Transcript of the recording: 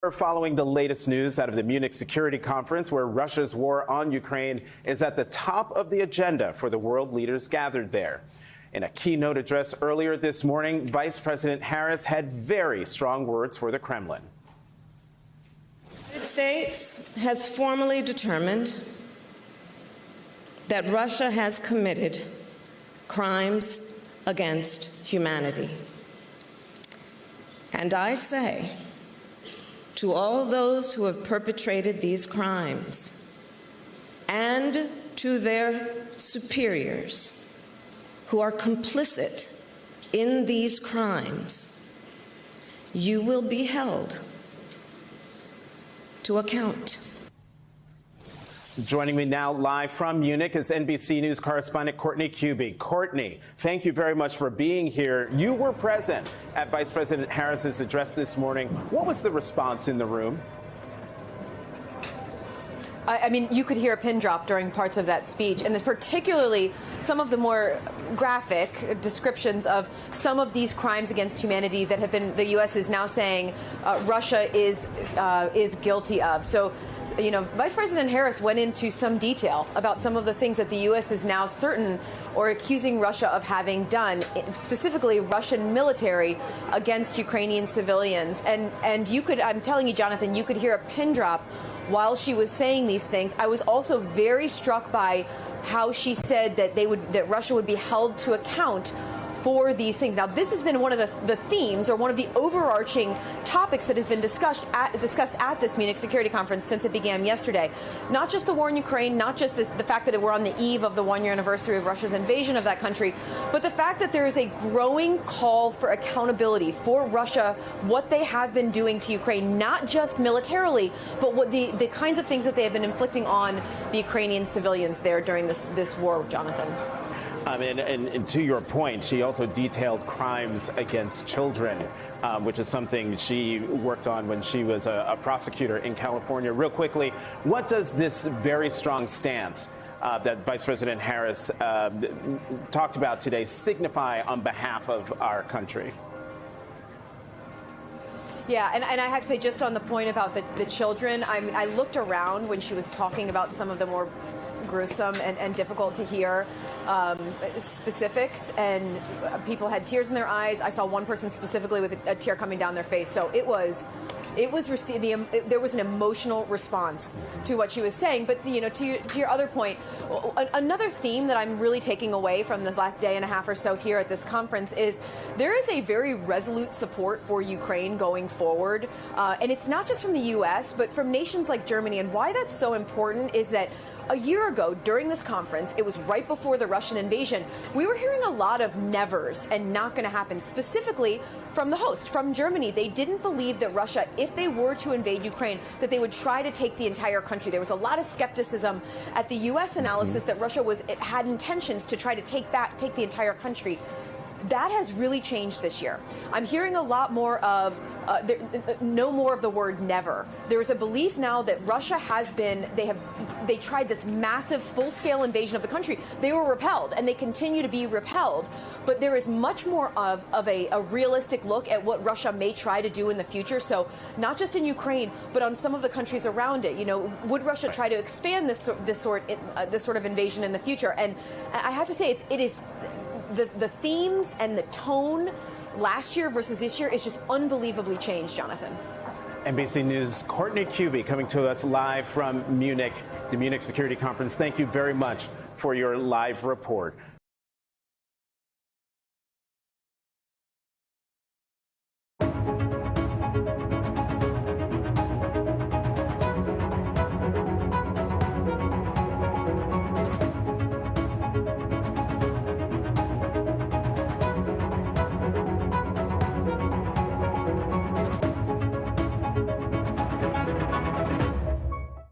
Following the latest news out of the Munich Security Conference, where Russia's war on Ukraine is at the top of the agenda for the world leaders gathered there. In a keynote address earlier this morning, Vice President Harris had very strong words for the Kremlin. The United States has formally determined that Russia has committed crimes against humanity. And I say to all those who have perpetrated these crimes and to their superiors who are complicit in these crimes, you will be held to account. Joining me now live from Munich is NBC News correspondent Courtney Kube. Courtney, thank you very much for being here. You were present at Vice President Harris's address this morning. What was the response in the room? I mean, you could hear a pin drop during parts of that speech, and particularly some of the more graphic descriptions of some of these crimes against humanity that have been, the U.S. is now saying Russia is guilty of. So, you know, Vice President Harris went into some detail about some of the things that the U.S. is now certain or accusing Russia of having done, specifically Russian military against Ukrainian civilians. And you could, I'm telling you, Jonathan, you could hear a pin drop while she was saying these things. I was also very struck by how she said that that Russia would be held to account for these things. Now, this has been one of the themes or one of the overarching topics that has been discussed at this Munich Security Conference since it began yesterday. Not just the war in Ukraine, not just the fact that we're on the eve of the one-year anniversary of Russia's invasion of that country, but the fact that there is a growing call for accountability for Russia, what they have been doing to Ukraine, not just militarily, but what the kinds of things that they have been inflicting on the Ukrainian civilians there during this war, Jonathan. And to your point, she also detailed crimes against children, which is something she worked on when she was a prosecutor in California. Real quickly, what does this very strong stance that Vice President Harris talked about today signify on behalf of our country? Yeah, and I have to say, just on the point about the children, I looked around when she was talking about some of the more gruesome and difficult to hear specifics, and people had tears in their eyes. I saw one person specifically with a tear coming down their face. So there was an emotional response to what she was saying. But, you know, to your other point, another theme that I'm really taking away from this last day and a half or so here at this conference is there is a very resolute support for Ukraine going forward. And it's not just from the U.S., but from nations like Germany. And why that's so important is that a year ago, during this conference, it was right before the Russian invasion, we were hearing a lot of nevers and not going to happen, specifically from the host, from Germany. They didn't believe that Russia, if they were to invade Ukraine, that they would try to take the entire country. There was a lot of skepticism at the U.S. analysis that Russia had intentions to try to take the entire country. That has really changed this year. I'm hearing a lot more of, no more of the word never. There is a belief now that Russia they tried this massive full-scale invasion of the country. They were repelled, and they continue to be repelled. But there is much more of a realistic look at what Russia may try to do in the future. So not just in Ukraine, but on some of the countries around it. You know, would Russia try to expand this sort of invasion in the future? And I have to say, it is. The themes and the tone last year versus this year is just unbelievably changed, Jonathan. NBC News' Courtney Kube coming to us live from Munich, the Munich Security Conference. Thank you very much for your live report.